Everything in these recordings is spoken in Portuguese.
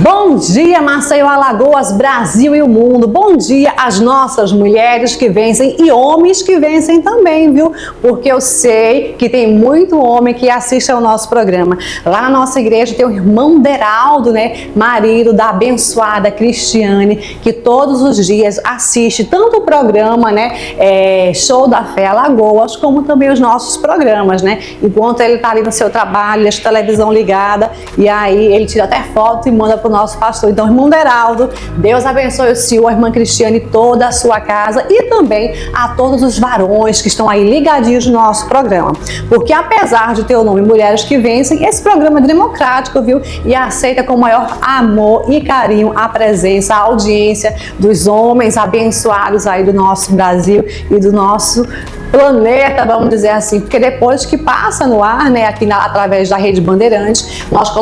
Bom dia, Maceió, Alagoas, Brasil e o mundo. Bom dia às nossas mulheres que vencem e homens que vencem também, viu? Porque eu sei que tem muito homem que assiste ao nosso programa. Lá na nossa igreja tem o irmão Deraldo, né? Marido da abençoada Cristiane, que todos os dias assiste tanto o programa, né? Show da Fé Alagoas, como também os nossos programas, né? Enquanto ele tá ali no seu trabalho, deixa a televisão ligada e aí ele tira até foto e manda para o nosso pastor. Então, irmão Deraldo, Deus abençoe o senhor, a irmã Cristiane, toda a sua casa e também a todos os varões que estão aí ligadinhos no nosso programa. Porque apesar de ter o nome Mulheres que Vencem, esse programa é democrático, viu? E aceita com o maior amor e carinho a presença, a audiência dos homens abençoados aí do nosso Brasil e do nosso planeta, vamos dizer assim, porque depois que passa no ar, né, aqui através da Rede Bandeirantes, nós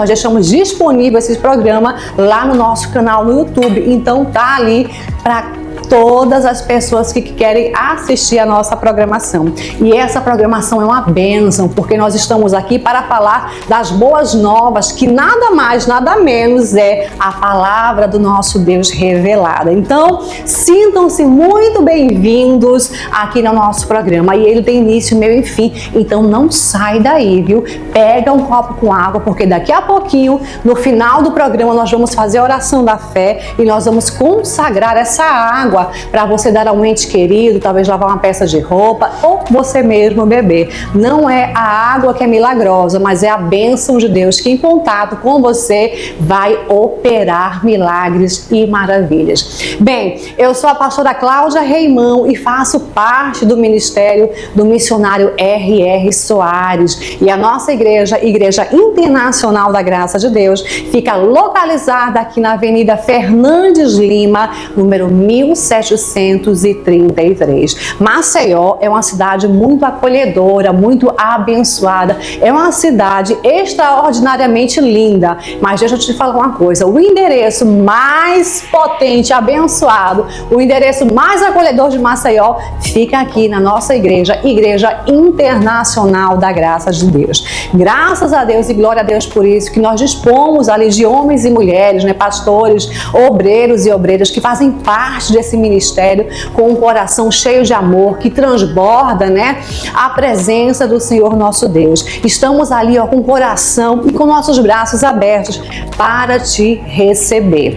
deixamos disponível esse programa lá no nosso canal no YouTube, então tá ali para todas as pessoas que querem assistir a nossa programação. E essa programação é uma bênção, porque nós estamos aqui para falar das boas novas, que nada mais, nada menos é a palavra do nosso Deus revelada. Então, sintam-se muito bem-vindos aqui no nosso programa. E ele tem início, meio e fim, então não sai daí, viu? Pega um copo com água, porque daqui a pouquinho, no final do programa, nós vamos fazer a oração da fé e nós vamos consagrar essa água para você dar a um ente querido, talvez lavar uma peça de roupa ou você mesmo beber. Não é a água que é milagrosa, mas é a bênção de Deus que em contato com você vai operar milagres e maravilhas. Bem, eu sou a pastora Cláudia Reimão e faço parte do ministério do missionário R.R. Soares. E a nossa igreja, Igreja Internacional da Graça de Deus, fica localizada aqui na Avenida Fernandes Lima, número 1733. Maceió é uma cidade muito acolhedora, muito abençoada. É uma cidade extraordinariamente linda. Mas deixa eu te falar uma coisa, o endereço mais potente, abençoado, o endereço mais acolhedor de Maceió fica aqui na nossa igreja, Igreja Internacional da Graça de Deus. Graças a Deus e glória a Deus por isso, que nós dispomos ali de homens e mulheres, né, pastores, obreiros e obreiras que fazem parte desse ministério com um coração cheio de amor, que transborda, né, a presença do Senhor nosso Deus. Estamos ali, ó, com o coração e com nossos braços abertos para te receber.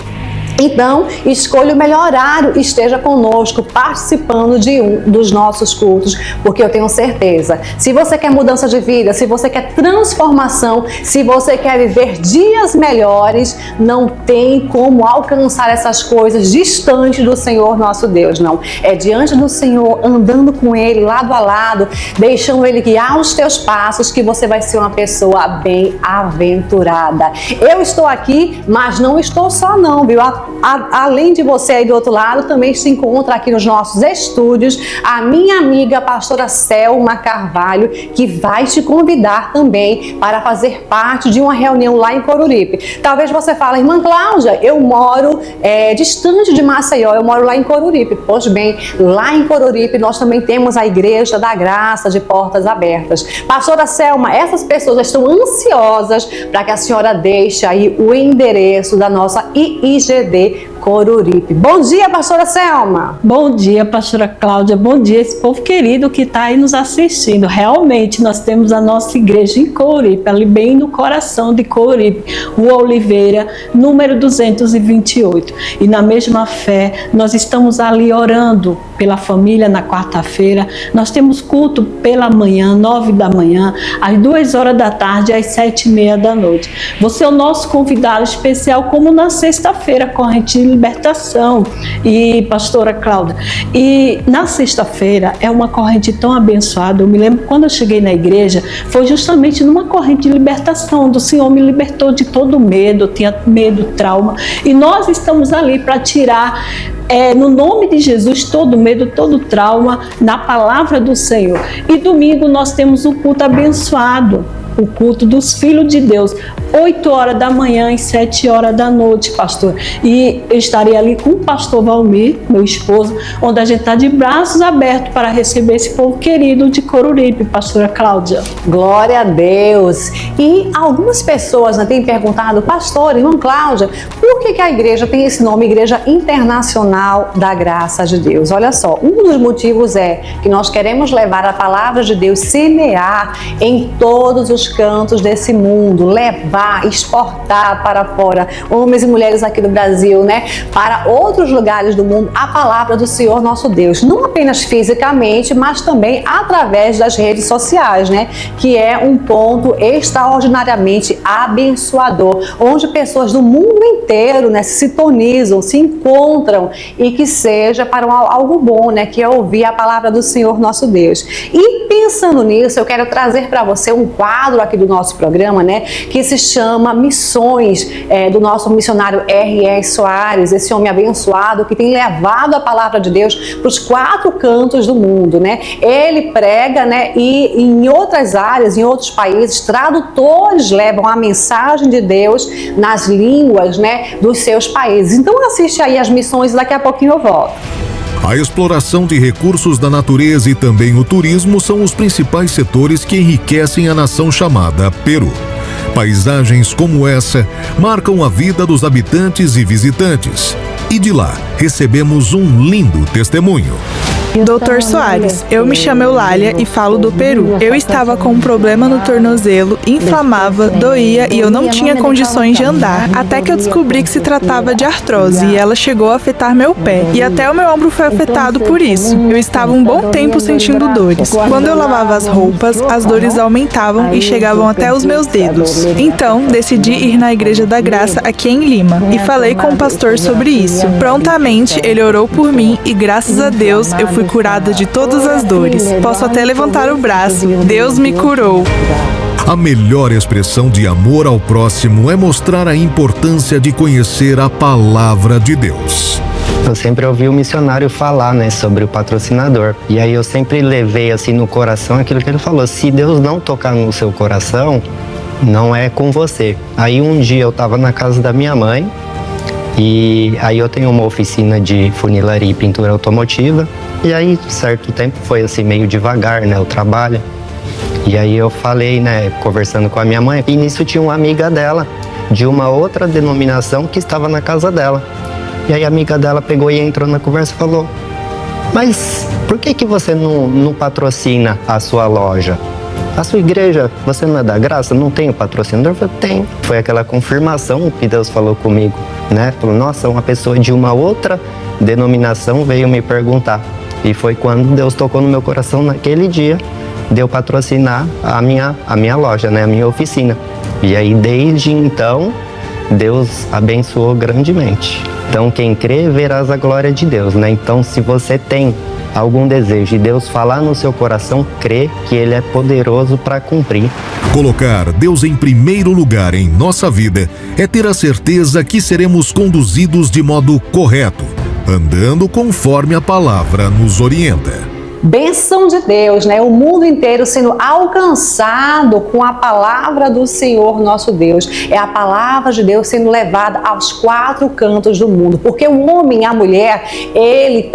Então, escolha o melhor horário, esteja conosco, participando de um dos nossos cultos, porque eu tenho certeza, se você quer mudança de vida, se você quer transformação, se você quer viver dias melhores, não tem como alcançar essas coisas distante do Senhor nosso Deus, não. É diante do Senhor, andando com Ele, lado a lado, deixando Ele guiar os teus passos, que você vai ser uma pessoa bem-aventurada. Eu estou aqui, mas não estou só não, viu? Além de você aí do outro lado, também se encontra aqui nos nossos estúdios a minha amiga a pastora Selma Carvalho, que vai te convidar também para fazer parte de uma reunião lá em Coruripe. Talvez você fale, irmã Cláudia, eu moro distante de Maceió, eu moro lá em Coruripe. Pois bem, lá em Coruripe nós também temos a Igreja da Graça de Portas Abertas. Pastora Selma, essas pessoas estão ansiosas para que a senhora deixe aí o endereço da nossa IIGD Coruripe. Bom dia, pastora Selma. Bom dia, pastora Cláudia. Bom dia, esse povo querido que está aí nos assistindo. Realmente, nós temos a nossa igreja em Coruripe, ali bem no coração de Coruripe, Rua Oliveira, número 228. E na mesma fé, nós estamos ali orando pela família na quarta-feira. Nós temos culto pela manhã, 9 da manhã, às 2 horas da tarde, às 7h30 da noite. Você é o nosso convidado especial, como na sexta-feira, corrente de libertação. E pastora Cláudia, e na sexta-feira é uma corrente tão abençoada. Eu me lembro quando eu cheguei na igreja, foi justamente numa corrente de libertação, onde o Senhor me libertou de todo medo. Eu tinha medo, trauma, e nós estamos ali para tirar no nome de Jesus todo medo, todo trauma, na palavra do Senhor. E domingo nós temos o culto abençoado, o culto dos filhos de Deus, 8 horas da manhã e 7 horas da noite, pastor. E eu estarei ali com o pastor Valmir, meu esposo, onde a gente está de braços abertos para receber esse povo querido de Coruripe, pastora Cláudia. Glória a Deus! E algumas pessoas têm perguntado, pastor, irmã Cláudia, por que a igreja tem esse nome, Igreja Internacional da Graça de Deus? Olha só, um dos motivos é que nós queremos levar a palavra de Deus, semear em todos os cantos desse mundo, levar, exportar para fora, homens e mulheres aqui do Brasil, para outros lugares do mundo, a palavra do Senhor nosso Deus, não apenas fisicamente, mas também através das redes sociais, que é um ponto extraordinariamente abençoador, onde pessoas do mundo inteiro se sintonizam, se encontram, e que seja para algo bom, que é ouvir a palavra do Senhor nosso Deus. E pensando nisso, eu quero trazer para você um quadro aqui do nosso programa, que se chama Missões, do nosso missionário R.S. Soares, esse homem abençoado que tem levado a palavra de Deus para os 4 cantos do mundo, Ele prega, e em outras áreas, em outros países, tradutores levam a mensagem de Deus nas línguas, dos seus países. Então assiste aí as missões, daqui a pouquinho eu volto. A exploração de recursos da natureza e também o turismo são os principais setores que enriquecem a nação chamada Peru. Paisagens como essa marcam a vida dos habitantes e visitantes. E de lá recebemos um lindo testemunho. Doutor Soares, eu me chamo Eulália e falo do Peru. Eu estava com um problema no tornozelo, inflamava, doía e eu não tinha condições de andar, até que eu descobri que se tratava de artrose e ela chegou a afetar meu pé. E até o meu ombro foi afetado por isso. Eu estava um bom tempo sentindo dores. Quando eu lavava as roupas, as dores aumentavam e chegavam até os meus dedos. Então, decidi ir na Igreja da Graça aqui em Lima e falei com o pastor sobre isso. Prontamente, ele orou por mim e graças a Deus eu fui curada de todas as dores. Posso até levantar o braço. Deus me curou. A melhor expressão de amor ao próximo é mostrar a importância de conhecer a palavra de Deus. Eu sempre ouvi o missionário falar, sobre o patrocinador. E aí eu sempre levei assim no coração aquilo que ele falou. Se Deus não tocar no seu coração, não é com você. Aí um dia eu estava na casa da minha mãe e aí eu tenho uma oficina de funilaria e pintura automotiva. E aí, certo tempo, foi assim meio devagar, o trabalho. E aí eu falei, conversando com a minha mãe, e nisso tinha uma amiga dela, de uma outra denominação que estava na casa dela. E aí a amiga dela pegou e entrou na conversa e falou, mas por que você não patrocina a sua loja? A sua igreja, você não é da graça? Não tem o patrocinador? Eu falei, tem. Foi aquela confirmação que Deus falou comigo, Falou, nossa, uma pessoa de uma outra denominação veio me perguntar. E foi quando Deus tocou no meu coração naquele dia, de eu patrocinar a minha loja, a minha oficina. E aí, desde então, Deus abençoou grandemente. Então, quem crê, verás a glória de Deus, Então, se você tem algum desejo e Deus falar no seu coração, crê que Ele é poderoso para cumprir. Colocar Deus em primeiro lugar em nossa vida é ter a certeza que seremos conduzidos de modo correto, andando conforme a palavra nos orienta. Bênção de Deus, o mundo inteiro sendo alcançado com a palavra do Senhor nosso Deus. É a palavra de Deus sendo levada aos 4 cantos do mundo, porque o homem e a mulher, ele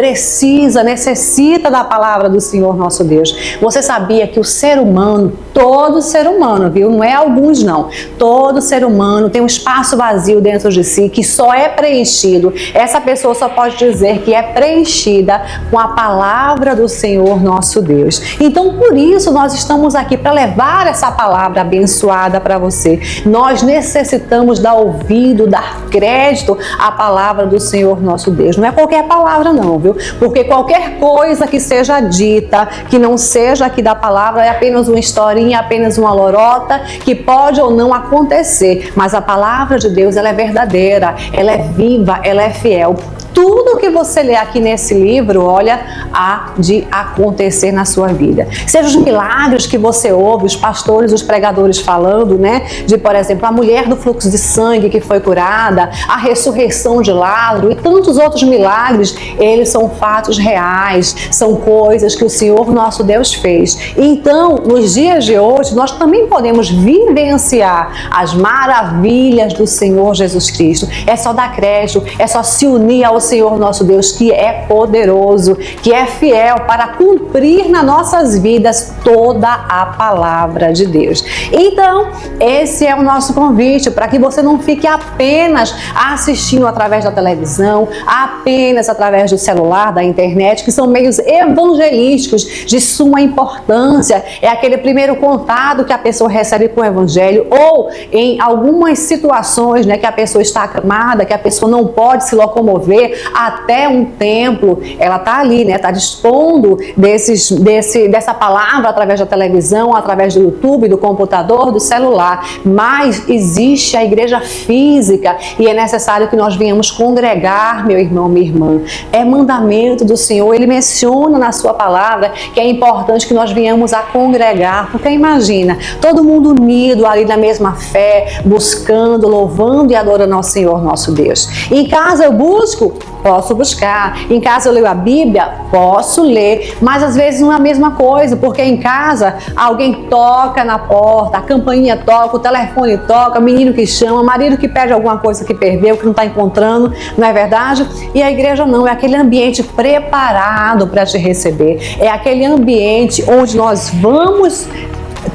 necessita da palavra do Senhor nosso Deus. Você sabia que o ser humano, todo ser humano, viu? Não é alguns não, todo ser humano tem um espaço vazio dentro de si que só é preenchido, essa pessoa só pode dizer que é preenchida com a palavra do Senhor nosso Deus. Então, por isso, nós estamos aqui para levar essa palavra abençoada para você. Nós necessitamos dar ouvido, dar crédito à palavra do Senhor nosso Deus. Não é qualquer palavra não, viu? Porque qualquer coisa que seja dita, que não seja aqui da palavra, é apenas uma historinha, apenas uma lorota, que pode ou não acontecer. Mas a palavra de Deus, ela é verdadeira, ela é viva, ela é fiel. tudo que você lê aqui nesse livro, olha, há de acontecer na sua vida. Seja os milagres que você ouve, os pastores, os pregadores falando, né? De, por exemplo, a mulher do fluxo de sangue que foi curada, a ressurreição de Lázaro e tantos outros milagres, eles são fatos reais, são coisas que o Senhor nosso Deus fez. Então, nos dias de hoje, nós também podemos vivenciar as maravilhas do Senhor Jesus Cristo. É só dar crédito, é só se unir ao Senhor nosso Deus, que é poderoso, que é fiel para cumprir nas nossas vidas toda a palavra de Deus. Então, esse é o nosso convite, para que você não fique apenas assistindo através da televisão, apenas através do celular, da internet, que são meios evangelísticos de suma importância. É aquele primeiro contato que a pessoa recebe com o evangelho, ou em algumas situações, né, que a pessoa está acamada, que a pessoa não pode se locomover até um templo, ela está ali, né, está dispondo dessa palavra através da televisão, através do YouTube, do computador, do celular. Mas existe a igreja física e é necessário que nós venhamos congregar, meu irmão, minha irmã. É mandamento do Senhor, ele menciona na sua palavra que é importante que nós venhamos a congregar, porque imagina, todo mundo unido ali na mesma fé, buscando, louvando e adorando ao Senhor nosso Deus. Em casa eu busco, posso buscar. Em casa eu leio a Bíblia, posso ler, mas às vezes não é a mesma coisa, porque em casa alguém toca na porta, a campainha toca, o telefone toca, o menino que chama, o marido que pede alguma coisa que perdeu, que não está encontrando, não é verdade? E a igreja não, é aquele ambiente preparado para te receber, é aquele ambiente onde nós vamos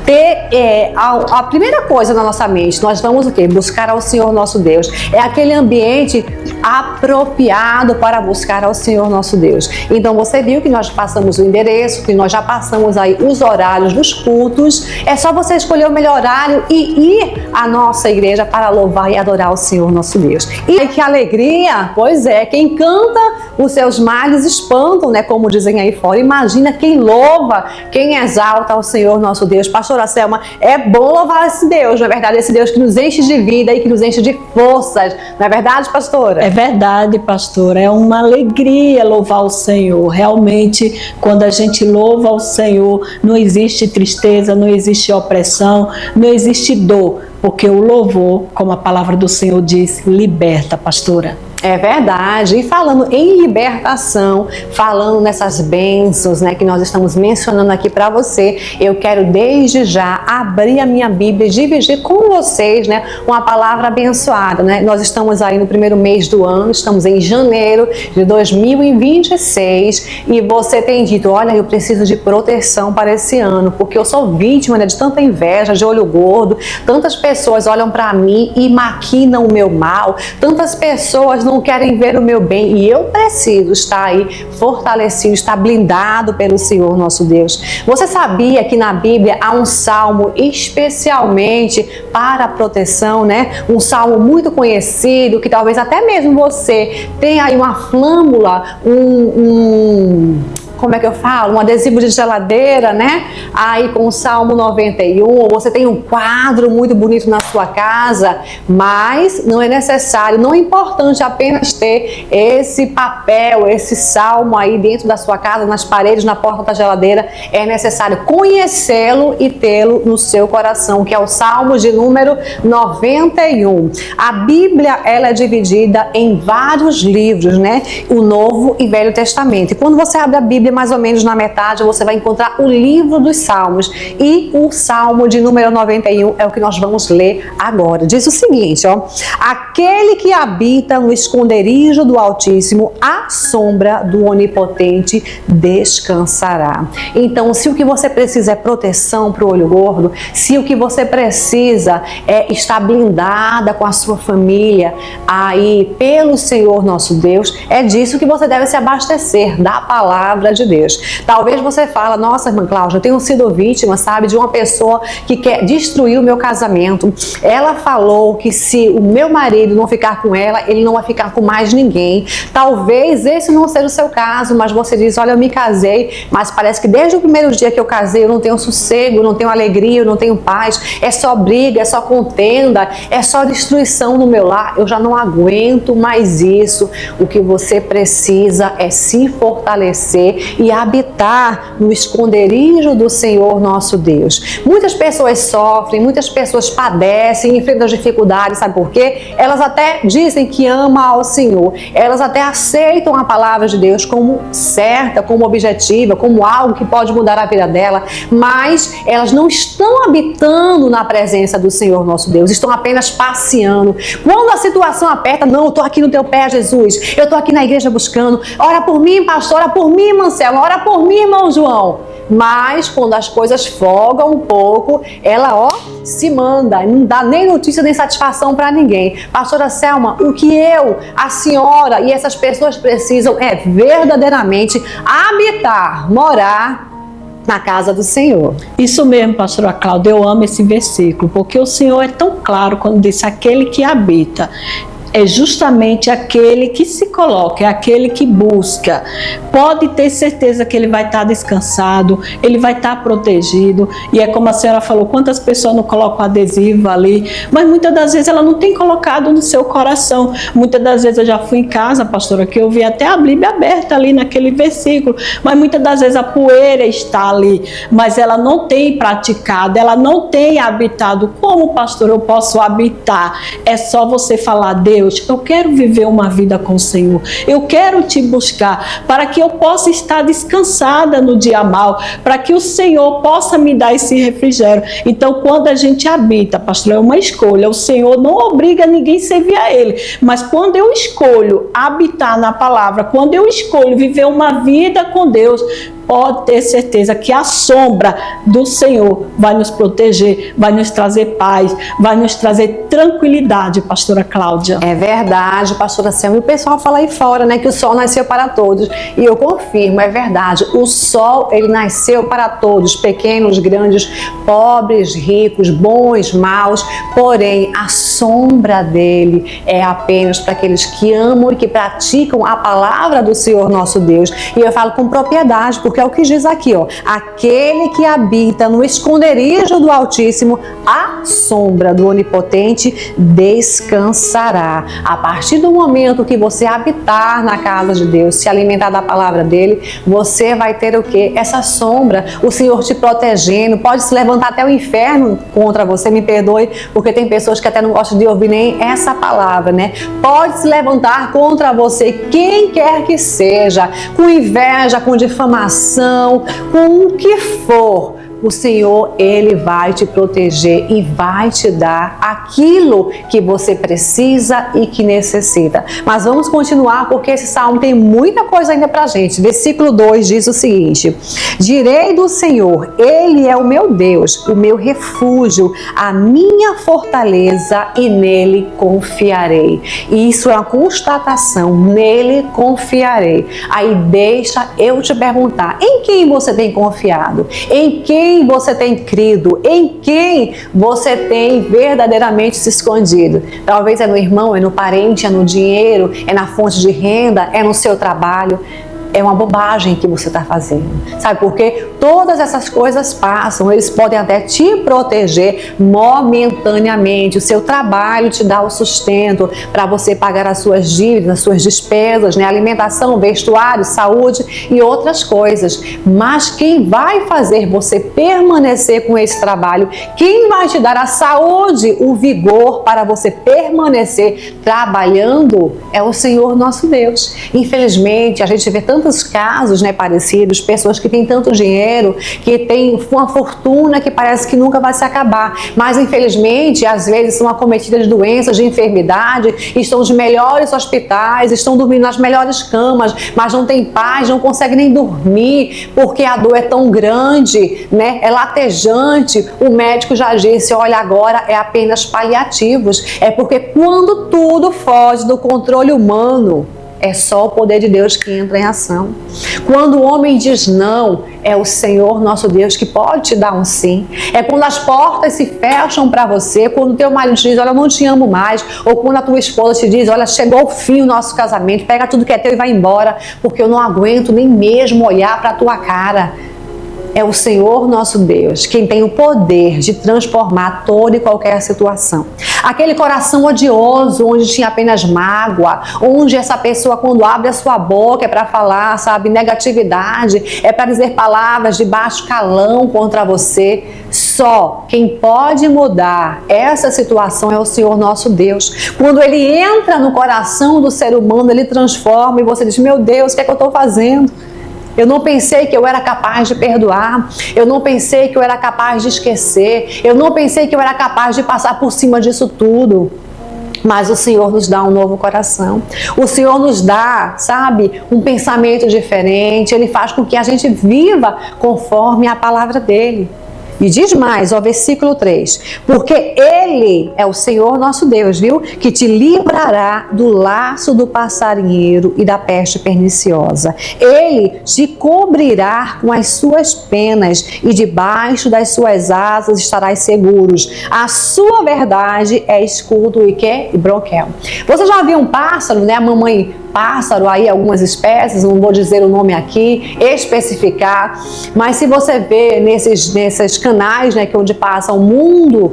ter a primeira coisa na nossa mente, nós vamos o quê? Buscar ao Senhor nosso Deus. É aquele ambiente apropriado para buscar ao Senhor nosso Deus. Então você viu que nós passamos o endereço, que nós já passamos aí os horários dos cultos. É só você escolher o melhor horário e ir à nossa igreja para louvar e adorar o Senhor nosso Deus. E que alegria! Pois é, quem canta os seus males espantam, né? Como dizem aí fora. Imagina quem louva, quem exalta ao Senhor nosso Deus. Pastora Selma, é bom louvar esse Deus, não é verdade? Esse Deus que nos enche de vida e que nos enche de forças, não é verdade, pastora? É verdade, pastora, é uma alegria louvar o Senhor. Realmente, quando a gente louva ao Senhor, não existe tristeza, não existe opressão, não existe dor, porque o louvor, como a palavra do Senhor diz, liberta, pastora. É verdade. E falando em libertação, falando nessas bênçãos, né, que nós estamos mencionando aqui para você, eu quero desde já abrir a minha Bíblia e dividir com vocês, né, uma palavra abençoada, né? Nós estamos aí no primeiro mês do ano, estamos em janeiro de 2026 e você tem dito, olha, eu preciso de proteção para esse ano, porque eu sou vítima, né, de tanta inveja, de olho gordo, tantas pessoas olham para mim e maquinam o meu mal, tantas pessoas não querem ver o meu bem e eu preciso estar aí fortalecido, estar blindado pelo Senhor nosso Deus. Você sabia que na Bíblia há um salmo especialmente para a proteção, né? Um salmo muito conhecido, que talvez até mesmo você tenha aí uma flâmula, como é que eu falo? Um adesivo de geladeira, né? Aí com o Salmo 91, ou você tem um quadro muito bonito na sua casa, mas não é necessário, não é importante apenas ter esse papel, esse salmo aí dentro da sua casa, nas paredes, na porta da geladeira. É necessário conhecê-lo e tê-lo no seu coração, que é o Salmo de número 91. A Bíblia, ela é dividida em vários livros, né? O Novo e Velho Testamento. E quando você abre a Bíblia, mais ou menos na metade, você vai encontrar o livro dos Salmos. E o Salmo de número 91 é o que nós vamos ler agora. Diz o seguinte, ó: aquele que habita no esconderijo do Altíssimo, à sombra do Onipotente descansará. Então, se o que você precisa é proteção para o olho gordo, se o que você precisa é estar blindada com a sua família aí pelo Senhor nosso Deus, é disso que você deve se abastecer, da palavra de de Deus. Talvez você fala, nossa, irmã Cláudia, eu tenho sido vítima, sabe, de uma pessoa que quer destruir o meu casamento. Ela falou que se o meu marido não ficar com ela, ele não vai ficar com mais ninguém. Talvez esse não seja o seu caso, mas você diz, olha, eu me casei, mas parece que desde o primeiro dia que eu casei, eu não tenho sossego, eu não tenho alegria, eu não tenho paz, é só briga, é só contenda, é só destruição no meu lar, eu já não aguento mais isso. O que você precisa é se fortalecer e habitar no esconderijo do Senhor nosso Deus. Muitas pessoas sofrem, muitas pessoas padecem, enfrentam as dificuldades, sabe por quê? Elas até dizem que amam ao Senhor, elas até aceitam a palavra de Deus como certa, como objetiva, como algo que pode mudar a vida dela, mas elas não estão habitando na presença do Senhor nosso Deus, estão apenas passeando. Quando a situação aperta, não, eu estou aqui no teu pé, Jesus, eu estou aqui na igreja buscando, ora por mim, pastor, ora por mim, Marcelo, ora por mim, irmão João. Mas quando as coisas folgam um pouco, ela se manda, não dá nem notícia nem satisfação para ninguém. Pastora Selma, o que eu, a senhora e essas pessoas precisam é verdadeiramente habitar, morar na casa do Senhor. Isso mesmo, pastora Cláudia, eu amo esse versículo, porque o Senhor é tão claro quando diz aquele que habita. É justamente aquele que se coloca, é aquele que busca. Pode ter certeza que ele vai estar descansado, ele vai estar protegido. E é como a senhora falou, quantas pessoas não colocam adesivo ali, mas muitas das vezes ela não tem colocado no seu coração. Muitas das vezes eu já fui em casa, pastora, que eu vi até a Bíblia aberta ali naquele versículo, mas muitas das vezes a poeira está ali, mas ela não tem praticado, ela não tem habitado. Como, pastor, eu posso habitar? É só você falar, Deus, eu quero viver uma vida com o Senhor, eu quero te buscar, para que eu possa estar descansada no dia mau, para que o Senhor possa me dar esse refrigério. Então, quando a gente habita, pastor, é uma escolha, o Senhor não obriga ninguém a servir a Ele, mas quando eu escolho habitar na palavra, quando eu escolho viver uma vida com Deus, pode ter certeza que a sombra do Senhor vai nos proteger, vai nos trazer paz, vai nos trazer tranquilidade, pastora Cláudia. É verdade, pastora Selma. E o pessoal fala aí fora, né, que o sol nasceu para todos. E eu confirmo, é verdade. O sol, ele nasceu para todos, pequenos, grandes, pobres, ricos, bons, maus. Porém, a sombra dele é apenas para aqueles que amam e que praticam a palavra do Senhor nosso Deus. E eu falo com propriedade, porque é o que diz aqui, aquele que habita no esconderijo do Altíssimo, a sombra do Onipotente descansará. A partir do momento que você habitar na casa de Deus, se alimentar da palavra dele, você vai ter o quê? Essa sombra, o Senhor te protegendo. Pode se levantar até o inferno contra você, me perdoe, porque tem pessoas que até não gostam de ouvir nem essa palavra, né? Pode se levantar contra você, quem quer que seja, com inveja, com difamação, com o que for. O Senhor, Ele vai te proteger e vai te dar aquilo que você precisa e que necessita. Mas vamos continuar, porque esse salmo tem muita coisa ainda pra gente. Versículo 2 diz o seguinte: direi do Senhor, Ele é o meu Deus, o meu refúgio, a minha fortaleza, e nele confiarei. E isso é uma constatação, nele confiarei. Aí deixa eu te perguntar, em quem você tem confiado? Em quem você tem crido? Em quem você tem verdadeiramente se escondido? Talvez é no irmão, é no parente, é no dinheiro, é na fonte de renda, é no seu trabalho. É uma bobagem que você está fazendo. Sabe por quê? Todas essas coisas passam, eles podem até te proteger momentaneamente. O seu trabalho te dá o sustento para você pagar as suas dívidas, as suas despesas, né? Alimentação, vestuário, saúde e outras coisas. Mas quem vai fazer você permanecer com esse trabalho, quem vai te dar a saúde, o vigor para você permanecer trabalhando, é o Senhor nosso Deus. Infelizmente, a gente vê tantos casos, né, parecidos, pessoas que têm tanto dinheiro, que têm uma fortuna que parece que nunca vai se acabar, mas infelizmente às vezes são acometidas de doenças, de enfermidade, estão nos melhores hospitais, estão dormindo nas melhores camas, mas não tem paz, não conseguem nem dormir, porque a dor é tão grande, né, é latejante. O médico já disse, olha, agora é apenas paliativos. É porque quando tudo foge do controle humano, é só o poder de Deus que entra em ação. Quando o homem diz não, é o Senhor nosso Deus que pode te dar um sim. É quando as portas se fecham para você, quando o teu marido te diz, olha, eu não te amo mais, ou quando a tua esposa te diz, olha, chegou o fim o nosso casamento, pega tudo que é teu e vai embora, porque eu não aguento nem mesmo olhar para a tua cara. É o Senhor nosso Deus quem tem o poder de transformar toda e qualquer situação. Aquele coração odioso, onde tinha apenas mágoa, onde essa pessoa, quando abre a sua boca, é para falar, sabe, negatividade, é para dizer palavras de baixo calão contra você. Só quem pode mudar essa situação é o Senhor nosso Deus. Quando Ele entra no coração do ser humano, Ele transforma e você diz, meu Deus, o que é que eu estou fazendo? Eu não pensei que eu era capaz de perdoar, eu não pensei que eu era capaz de esquecer, eu não pensei que eu era capaz de passar por cima disso tudo. Mas o Senhor nos dá um novo coração, o Senhor nos dá, sabe, um pensamento diferente, Ele faz com que a gente viva conforme a palavra dEle. E diz mais, ó, versículo 3, porque Ele é o Senhor nosso Deus, viu? Que te livrará do laço do passarinheiro e da peste perniciosa. Ele te cobrirá com as suas penas e debaixo das suas asas estarás seguros. A sua verdade é escudo e quê? E broquel. Você já viu um pássaro, né? A mamãe pássaro aí, algumas espécies, não vou dizer o nome aqui, especificar, mas se você vê nesses canais, né, que onde passa o mundo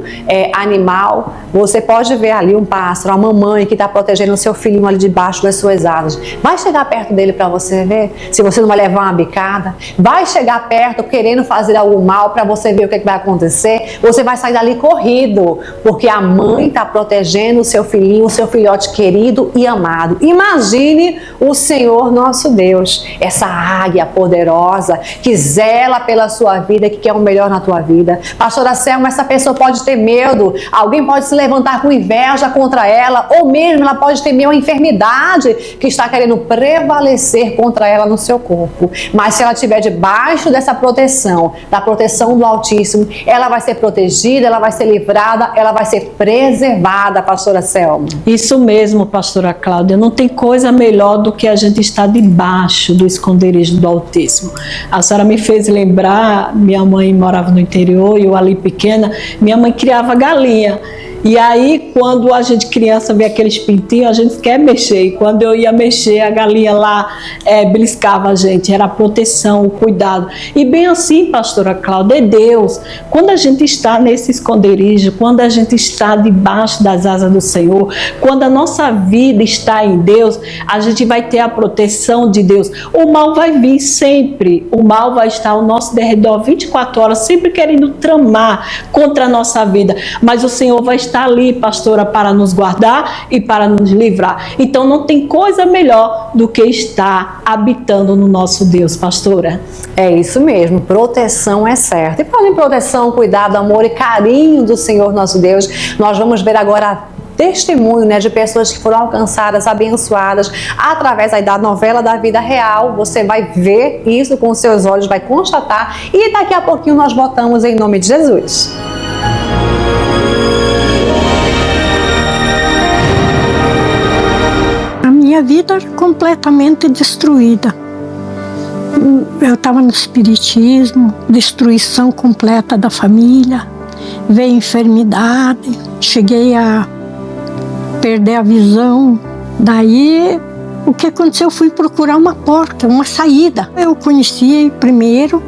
animal, você pode ver ali um pássaro, a mamãe que está protegendo o seu filhinho ali debaixo das suas asas. Vai chegar perto dele para você ver se você não vai levar uma bicada, vai chegar perto querendo fazer algo mal para você ver o que vai acontecer, você vai sair dali corrido, porque a mãe está protegendo o seu filhinho, o seu filhote querido e amado. Imagine o Senhor nosso Deus, essa águia poderosa que zela pela sua vida, que quer o melhor na tua vida. Pastora Selma, essa pessoa pode ter medo, alguém pode se levantar com inveja contra ela, ou mesmo ela pode ter uma enfermidade que está querendo prevalecer contra ela no seu corpo. Mas se ela estiver debaixo dessa proteção, da proteção do Altíssimo, ela vai ser protegida, ela vai ser livrada, ela vai ser preservada, pastora Selma. Isso mesmo, pastora Cláudia, não tem coisa melhor do que a gente estar debaixo do esconderijo do Altíssimo. A senhora me fez lembrar, minha mãe morava no interior e eu ali pequena, minha mãe criava galinha. E aí, quando a gente criança vê aqueles pintinhos, a gente quer mexer. E quando eu ia mexer, a galinha lá beliscava a gente. Era a proteção, o cuidado. E bem assim, pastora Cláudia, é Deus. Quando a gente está nesse esconderijo, quando a gente está debaixo das asas do Senhor, quando a nossa vida está em Deus, a gente vai ter a proteção de Deus. O mal vai vir sempre. O mal vai estar ao nosso derredor 24 horas, sempre querendo tramar contra a nossa vida. Mas o Senhor vai estar ali, pastora, para nos guardar e para nos livrar. Então não tem coisa melhor do que estar habitando no nosso Deus, pastora. É isso mesmo, proteção é certa. E falando em proteção, cuidado, amor e carinho do Senhor nosso Deus, nós vamos ver agora testemunho, né, de pessoas que foram alcançadas, abençoadas através aí da novela da vida real. Você vai ver isso com os seus olhos, vai constatar, e daqui a pouquinho nós botamos em nome de Jesus. Minha vida era completamente destruída. Eu estava no espiritismo, destruição completa da família, veio enfermidade, cheguei a perder a visão. Daí, o que aconteceu? Eu fui procurar uma porta, uma saída. Eu conheci primeiro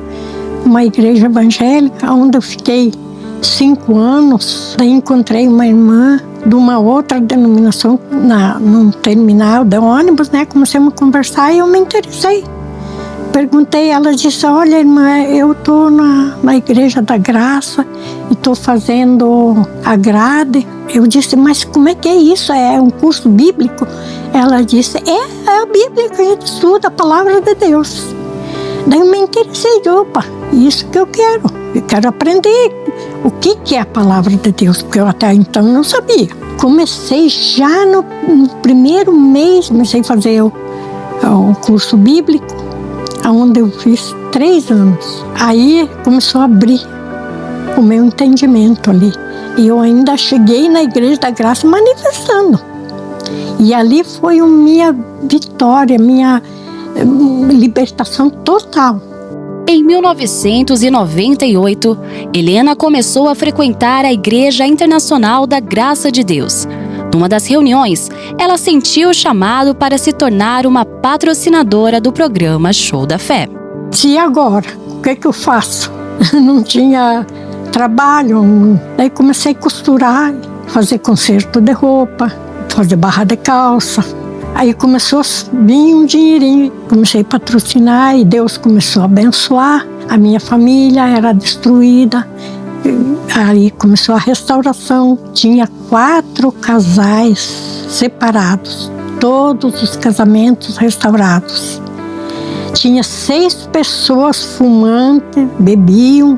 uma igreja evangélica, onde eu fiquei 5 anos. Daí encontrei uma irmã de uma outra denominação num terminal de ônibus, né? Comecei a conversar e eu me interessei. Perguntei, ela disse, olha, irmã, eu estou na Igreja da Graça e estou fazendo a grade. Eu disse, mas como é que é isso? É um curso bíblico? Ela disse, é a Bíblia que a gente estuda, a palavra de Deus. Daí eu me interessei, opa, isso que eu quero aprender o que é a palavra de Deus, porque eu até então não sabia. Comecei já no primeiro mês, comecei a fazer o curso bíblico, onde eu fiz 3 anos. Aí começou a abrir o meu entendimento ali. E eu ainda cheguei na Igreja da Graça manifestando. E ali foi a minha vitória, minha libertação total. Em 1998, Helena começou a frequentar a Igreja Internacional da Graça de Deus. Numa das reuniões, ela sentiu o chamado para se tornar uma patrocinadora do programa Show da Fé. E agora? O que eu faço? Não tinha trabalho. Daí comecei a costurar, fazer conserto de roupa, fazer barra de calça. Aí começou a vir um dinheirinho. Comecei a patrocinar e Deus começou a abençoar. A minha família era destruída. Aí começou a restauração. Tinha 4 casais separados. Todos os casamentos restaurados. Tinha 6 pessoas fumantes, bebiam.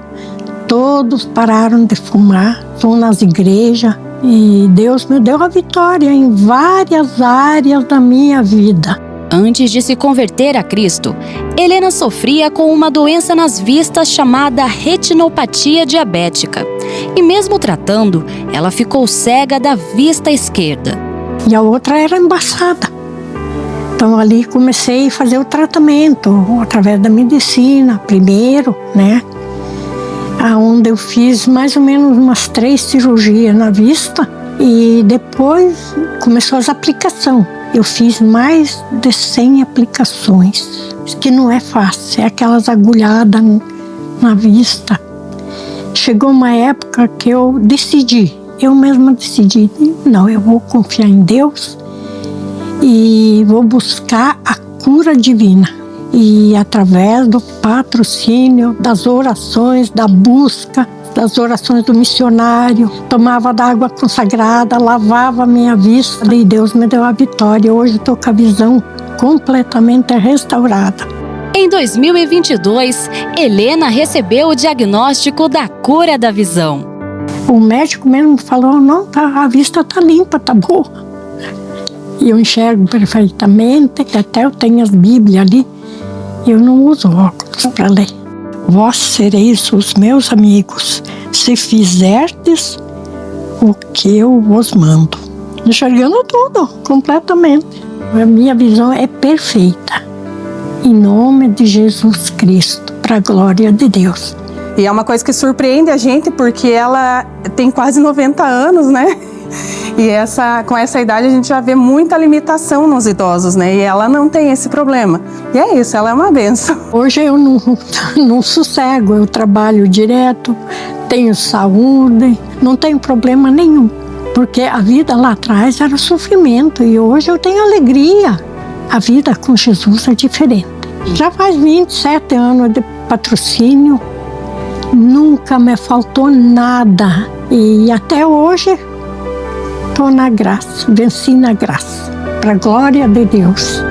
Todos pararam de fumar. Foram nas igrejas. E Deus me deu a vitória em várias áreas da minha vida. Antes de se converter a Cristo, Helena sofria com uma doença nas vistas chamada retinopatia diabética. E mesmo tratando, ela ficou cega da vista esquerda. E a outra era embaçada. Então ali comecei a fazer o tratamento através da medicina, primeiro, né? Onde eu fiz mais ou menos umas 3 cirurgias na vista e depois começou as aplicações. Eu fiz mais de 100 aplicações, que não é fácil, é aquelas agulhadas na vista. Chegou uma época que eu mesma decidi, não, eu vou confiar em Deus e vou buscar a cura divina. E através do patrocínio, das orações, da busca, das orações do missionário, tomava da água consagrada, lavava a minha vista e Deus me deu a vitória. Hoje estou com a visão completamente restaurada. Em 2022, Helena recebeu o diagnóstico da cura da visão. O médico mesmo falou, não, a vista está limpa, está boa. E eu enxergo perfeitamente, até eu tenho as Bíblias ali. Eu não uso óculos para ler. Vós sereis os meus amigos, se fizerdes o que eu vos mando. Enxergando tudo, completamente. A minha visão é perfeita. Em nome de Jesus Cristo, para a glória de Deus. E é uma coisa que surpreende a gente, porque ela tem quase 90 anos, né? E com essa idade a gente já vê muita limitação nos idosos, né? E ela não tem esse problema. E é isso, ela é uma bênção. Hoje eu não sossego, eu trabalho direto, tenho saúde, não tenho problema nenhum. Porque a vida lá atrás era sofrimento e hoje eu tenho alegria. A vida com Jesus é diferente. Já faz 27 anos de patrocínio, nunca me faltou nada. E até hoje estou na graça, venci na graça, para a glória de Deus.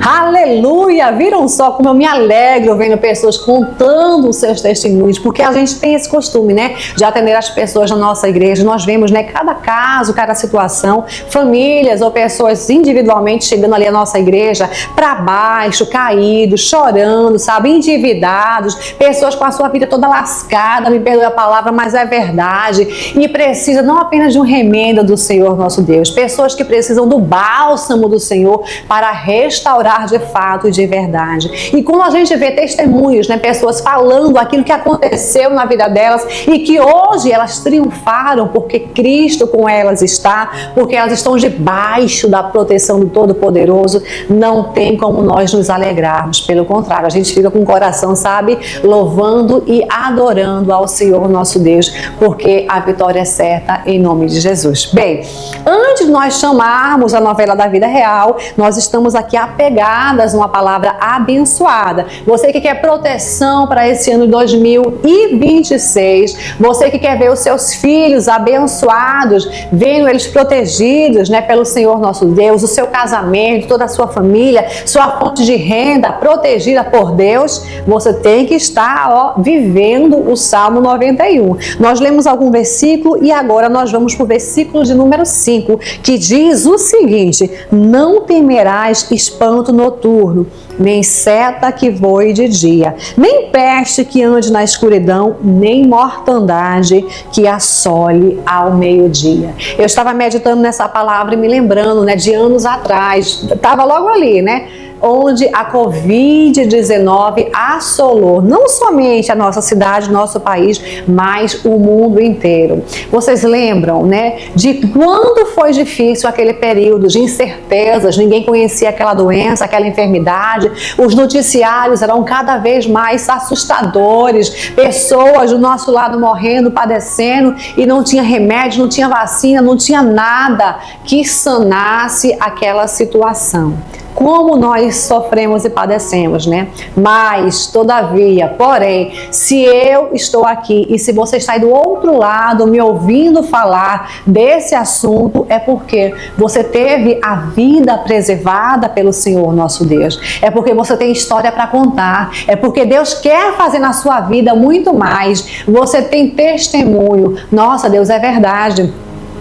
Aleluia! Viram só como eu me alegro vendo pessoas contando os seus testemunhos, porque a gente tem esse costume, né, de atender as pessoas na nossa igreja. Nós vemos, né, cada caso, cada situação, famílias ou pessoas individualmente chegando ali à nossa igreja para baixo, caídos, chorando, sabe, endividados, pessoas com a sua vida toda lascada, me perdoe a palavra, mas é verdade, e precisa não apenas de um remendo do Senhor nosso Deus, pessoas que precisam do bálsamo do Senhor para restaurar de fato e de verdade. E quando a gente vê testemunhos, né, pessoas falando aquilo que aconteceu na vida delas e que hoje elas triunfaram porque Cristo com elas está, porque elas estão debaixo da proteção do Todo-Poderoso, não tem como nós nos alegrarmos. Pelo contrário, a gente fica com o coração, sabe, louvando e adorando ao Senhor nosso Deus, porque a vitória é certa em nome de Jesus. Bem, antes de nós chamarmos a novela da vida real, nós estamos aqui apegadas numa palavra abençoada. Você que quer proteção para esse ano de 2026, você que quer ver os seus filhos abençoados, vendo eles protegidos, né, pelo Senhor nosso Deus, o seu casamento, toda a sua família, sua fonte de renda protegida por Deus, você tem que estar vivendo o Salmo 91. Nós lemos algum versículo e agora nós vamos para o versículo de número 5, que diz o seguinte: não temerás espanto noturno noturno, nem seta que voe de dia, nem peste que ande na escuridão, nem mortandade que assole ao meio-dia. Eu estava meditando nessa palavra e me lembrando, né, de anos atrás, estava logo ali, né, onde a Covid-19 assolou não somente a nossa cidade, nosso país, mas o mundo inteiro. Vocês lembram, né, de quando foi difícil aquele período de incertezas, ninguém conhecia aquela doença, aquela enfermidade, os noticiários eram cada vez mais assustadores, pessoas do nosso lado morrendo, padecendo, e não tinha remédio, não tinha vacina, não tinha nada que sanasse aquela situação. Como nós sofremos e padecemos, né? Mas, todavia, porém, se eu estou aqui e se você está aí do outro lado me ouvindo falar desse assunto, é porque você teve a vida preservada pelo Senhor nosso Deus. É porque você tem história para contar. É porque Deus quer fazer na sua vida muito mais. Você tem testemunho. Nossa, Deus, é verdade.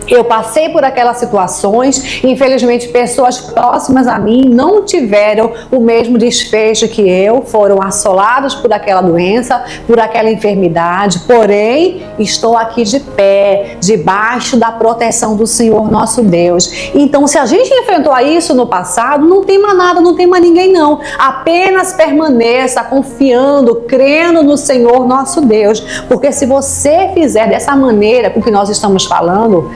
Eu passei por aquelas situações, infelizmente pessoas próximas a mim não tiveram o mesmo desfecho que eu, foram assolados por aquela doença, por aquela enfermidade, porém estou aqui de pé, debaixo da proteção do Senhor nosso Deus. Então, se a gente enfrentou isso no passado, não tem mais nada, não tem mais ninguém não, apenas permaneça confiando, crendo no Senhor nosso Deus, porque se você fizer dessa maneira com que nós estamos falando,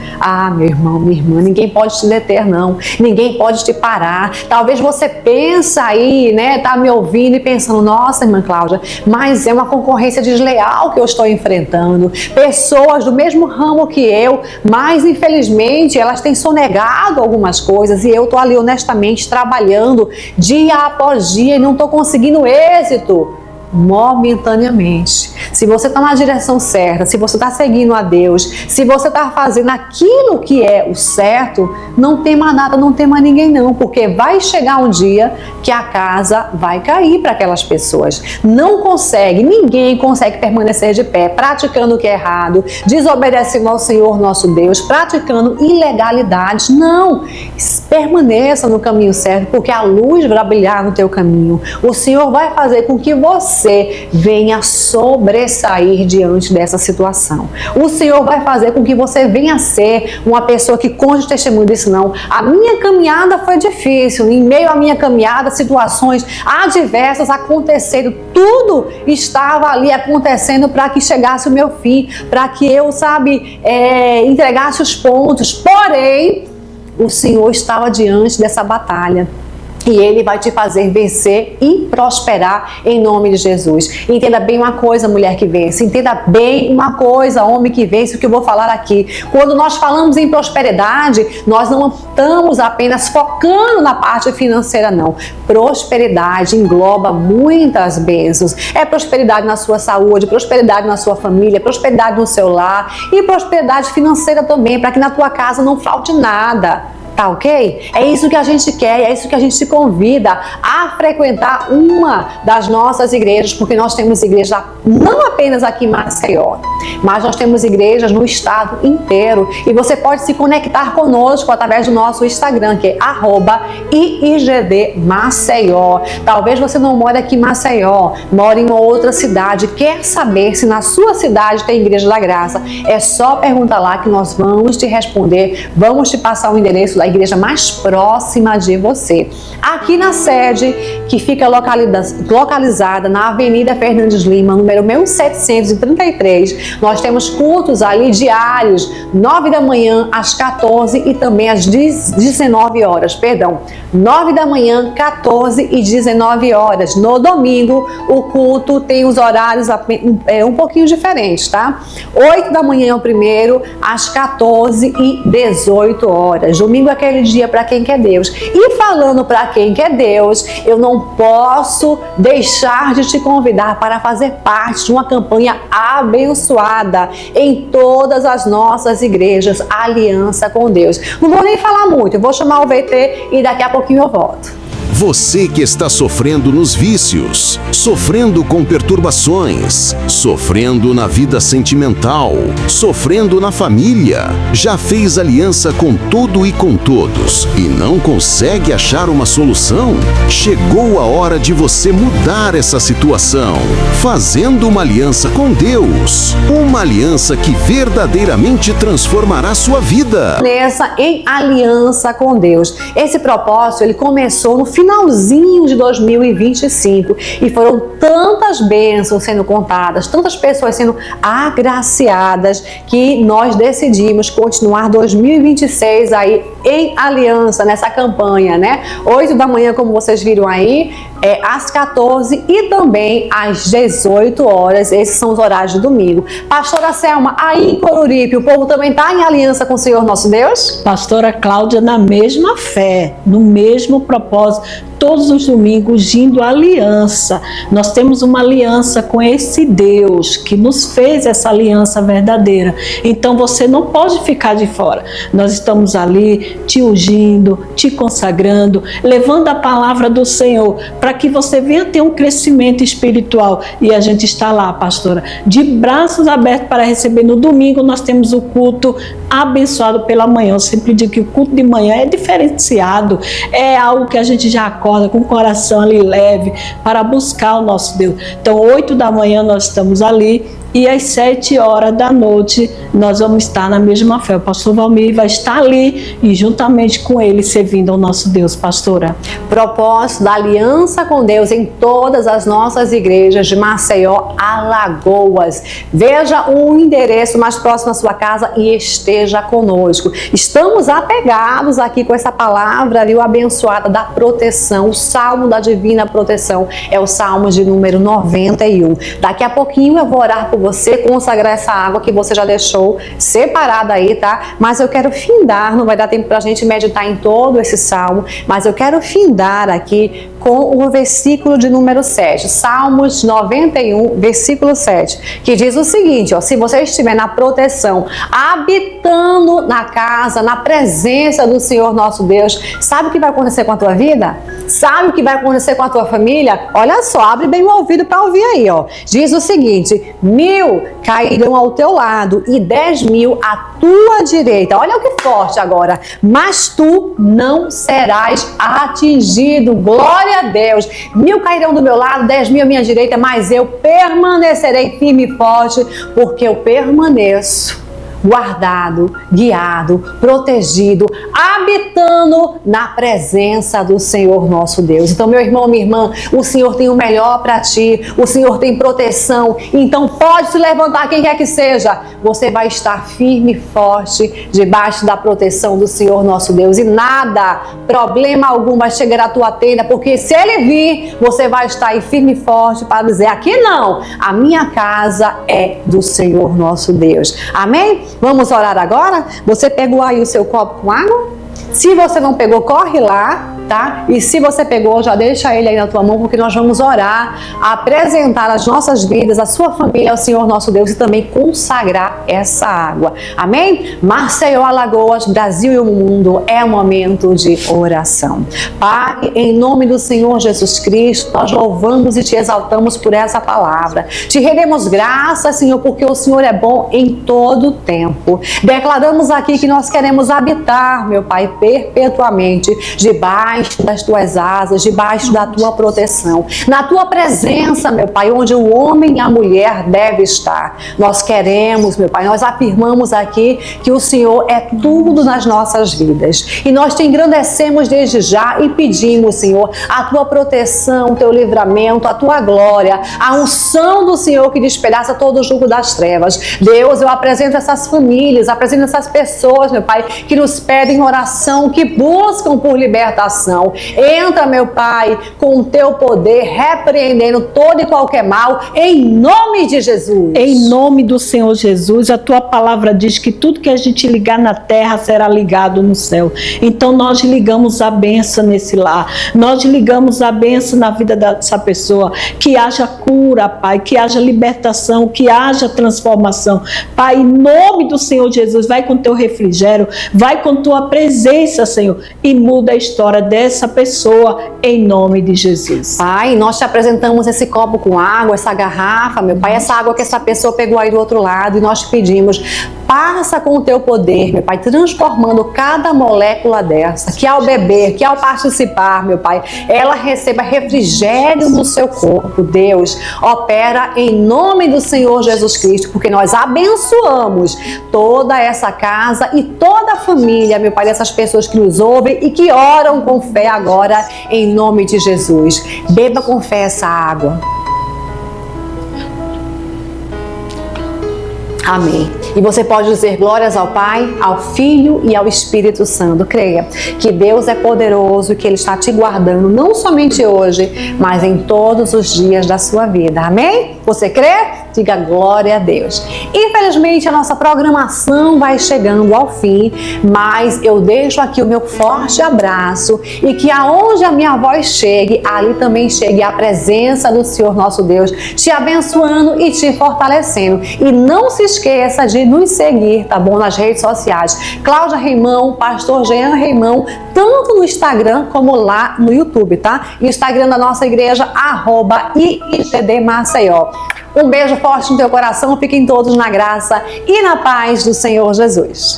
meu irmão, minha irmã, ninguém pode te deter não, ninguém pode te parar. Talvez você pense aí, né, tá me ouvindo e pensando, nossa, irmã Cláudia, mas é uma concorrência desleal que eu estou enfrentando, pessoas do mesmo ramo que eu, mas infelizmente elas têm sonegado algumas coisas e eu tô ali honestamente trabalhando dia após dia e não tô conseguindo êxito. Momentaneamente. Se você está na direção certa, se você está seguindo a Deus, se você está fazendo aquilo que é o certo, não tem mais nada, não tem mais ninguém não, porque vai chegar um dia que a casa vai cair para aquelas pessoas. Não consegue, ninguém consegue permanecer de pé, praticando o que é errado, desobedecendo ao Senhor nosso Deus, praticando ilegalidades. Não, permaneça no caminho certo, porque a luz vai brilhar no teu caminho. O Senhor vai fazer com que você venha sobressair diante dessa situação. O Senhor vai fazer com que você venha ser uma pessoa que conte o testemunho disso. Não, a minha caminhada foi difícil, em meio à minha caminhada, situações adversas aconteceram, tudo estava ali acontecendo para que chegasse o meu fim, para que eu, entregasse os pontos, porém, o Senhor estava diante dessa batalha. E Ele vai te fazer vencer e prosperar em nome de Jesus. Entenda bem uma coisa, mulher que vence. Entenda bem uma coisa, homem que vence, o que eu vou falar aqui. Quando nós falamos em prosperidade, nós não estamos apenas focando na parte financeira, não. Prosperidade engloba muitas bênçãos. É prosperidade na sua saúde, prosperidade na sua família, prosperidade no seu lar e prosperidade financeira também, para que na tua casa não falte nada. Tá ok? É isso que a gente quer, é isso que a gente te convida a frequentar uma das nossas igrejas, porque nós temos igreja não apenas aqui em Maceió, mas nós temos igrejas no estado inteiro e você pode se conectar conosco através do nosso Instagram, que é @IIGDMaceió. Talvez você não mora aqui em Maceió, mora em uma outra cidade, quer saber se na sua cidade tem Igreja da Graça, é só perguntar lá que nós vamos te responder, vamos te passar o endereço da igreja mais próxima de você. Aqui na sede, que fica localizada na Avenida Fernandes Lima, número 1733, nós temos cultos ali diários, 9 da manhã às 14 e também às 19 horas, perdão, 9 da manhã, 14 e 19 horas. No domingo, o culto tem os horários um pouquinho diferentes, tá? 8 da manhã é o primeiro, às 14 e 18 horas. Domingo é aquele dia para quem quer Deus. E falando para quem quer Deus, eu não posso deixar de te convidar para fazer parte de uma campanha abençoada em todas as nossas igrejas, Aliança com Deus. Não vou nem falar muito, eu vou chamar o VT e daqui a pouquinho eu volto. Você que está sofrendo nos vícios, sofrendo com perturbações, sofrendo na vida sentimental, sofrendo na família, já fez aliança com tudo e com todos e não consegue achar uma solução? Chegou a hora de você mudar essa situação, fazendo uma aliança com Deus. Uma aliança que verdadeiramente transformará sua vida. Nessa em aliança com Deus. Esse propósito, ele começou no finalzinho de 2025 e foram tantas bênçãos sendo contadas, tantas pessoas sendo agraciadas, que nós decidimos continuar 2026 aí em aliança nessa campanha, né? 8 da manhã, como vocês viram aí, às 14 e também às 18 horas. Esses são os horários de domingo. Pastora Selma, aí em Coruripe, o povo também está em aliança com o Senhor nosso Deus? Pastora Cláudia, na mesma fé, no mesmo propósito, todos os domingos indo aliança. Nós temos uma aliança com esse Deus que nos fez essa aliança verdadeira. Então você não pode ficar de fora. Nós estamos ali te ungindo, te consagrando, levando a palavra do Senhor para que você venha ter um crescimento espiritual. E a gente está lá, pastora, de braços abertos para receber. No domingo nós temos o culto abençoado pela manhã. Eu sempre digo que o culto de manhã é diferenciado, é algo que a gente já acorda com o coração ali leve para buscar o nosso Deus. Então 8 da manhã nós estamos ali e às 7 horas da noite nós vamos estar na mesma fé. O pastor Valmir vai estar ali e juntamente com ele servindo ao nosso Deus, pastora. Propósito da aliança com Deus em todas as nossas igrejas de Maceió, Alagoas. Veja o endereço mais próximo à sua casa e esteja conosco. Estamos apegados aqui com essa palavra ali, o abençoada da proteção, o salmo da divina proteção, é o salmo de número 91. Daqui a pouquinho eu vou orar por você, consagrar essa água que você já deixou separada aí, tá? Mas eu quero findar, não vai dar tempo pra gente meditar em todo esse salmo, mas eu quero findar aqui com o versículo de número 7, Salmos 91, versículo 7, que diz o seguinte, ó: se você estiver na proteção, habitando na casa, na presença do Senhor nosso Deus, sabe o que vai acontecer com a tua vida? Sabe o que vai acontecer com a tua família? Olha só, abre bem o ouvido para ouvir aí, ó. Diz o seguinte: 1000 cairão ao teu lado e 10.000 à tua direita. Olha o que forte agora. Mas tu não serás atingido. Glória a Deus. 1000 cairão do meu lado, 10.000 à minha direita, mas eu permanecerei firme e forte, porque eu permaneço guardado, guiado, protegido, habitando na presença do Senhor nosso Deus. Então, meu irmão, minha irmã, o Senhor tem o melhor para ti, o Senhor tem proteção, então pode se levantar quem quer que seja, você vai estar firme e forte debaixo da proteção do Senhor nosso Deus, e nada, problema algum vai chegar à tua tenda, porque se Ele vir, você vai estar aí firme e forte para dizer: aqui não, a minha casa é do Senhor nosso Deus. Amém? Vamos orar agora? Você pegou aí o seu copo com água? Se você não pegou, corre lá, tá? E se você pegou, já deixa ele aí na tua mão, porque nós vamos orar, apresentar as nossas vidas, a sua família ao Senhor nosso Deus e também consagrar essa água. Amém? Maceió, Alagoas, Brasil e o mundo, é um momento de oração. Pai, em nome do Senhor Jesus Cristo, nós louvamos e te exaltamos por essa palavra. Te rendemos graças, Senhor, porque o Senhor é bom em todo o tempo. Declaramos aqui que nós queremos habitar, meu Pai, perpetuamente debaixo das tuas asas, debaixo da tua proteção, na tua presença, meu Pai, onde o homem e a mulher devem estar. Nós queremos, meu Pai, nós afirmamos aqui que o Senhor é tudo nas nossas vidas, e nós te engrandecemos desde já e pedimos, Senhor, a tua proteção, o teu livramento, a tua glória, a unção do Senhor que despedaça todo o jugo das trevas. Deus, eu apresento essas famílias, apresento essas pessoas, meu Pai, que nos pedem oração, que buscam por libertação. Entra, meu Pai, com o teu poder, repreendendo todo e qualquer mal, em nome de Jesus. Em nome do Senhor Jesus, a tua palavra diz que tudo que a gente ligar na terra será ligado no céu. Então nós ligamos a bênção nesse lar, nós ligamos a bênção na vida dessa pessoa, que haja cura, Pai, que haja libertação, que haja transformação. Pai, em nome do Senhor Jesus, vai com teu refrigério, vai com tua presença, Senhor, e muda a história dessa pessoa, em nome de Jesus. Pai, nós te apresentamos esse copo com água, essa garrafa, meu Pai, essa água que essa pessoa pegou aí do outro lado, e nós te pedimos, passa com o teu poder, meu Pai, transformando cada molécula dessa, que ao beber, que ao participar, meu Pai, ela receba refrigério no seu corpo. Deus, opera em nome do Senhor Jesus Cristo, porque nós abençoamos toda essa casa e toda a família, meu Pai, dessas pessoas que nos ouvem e que oram com fé agora, em nome de Jesus. Beba com fé essa água. Amém. E você pode dizer glórias ao Pai, ao Filho e ao Espírito Santo. Creia que Deus é poderoso e que Ele está te guardando, não somente hoje, mas em todos os dias da sua vida. Amém? Você crê? Diga glória a Deus. Infelizmente, a nossa programação vai chegando ao fim, mas eu deixo aqui o meu forte abraço e que aonde a minha voz chegue, ali também chegue a presença do Senhor nosso Deus, te abençoando e te fortalecendo. E não se esqueça de nos seguir, tá bom? Nas redes sociais. Cláudia Reimão, Pastor Jean Reimão, tanto no Instagram como lá no YouTube, tá? Instagram da nossa igreja, @IIGD Maceió. Um beijo forte no teu coração, fiquem todos na graça e na paz do Senhor Jesus.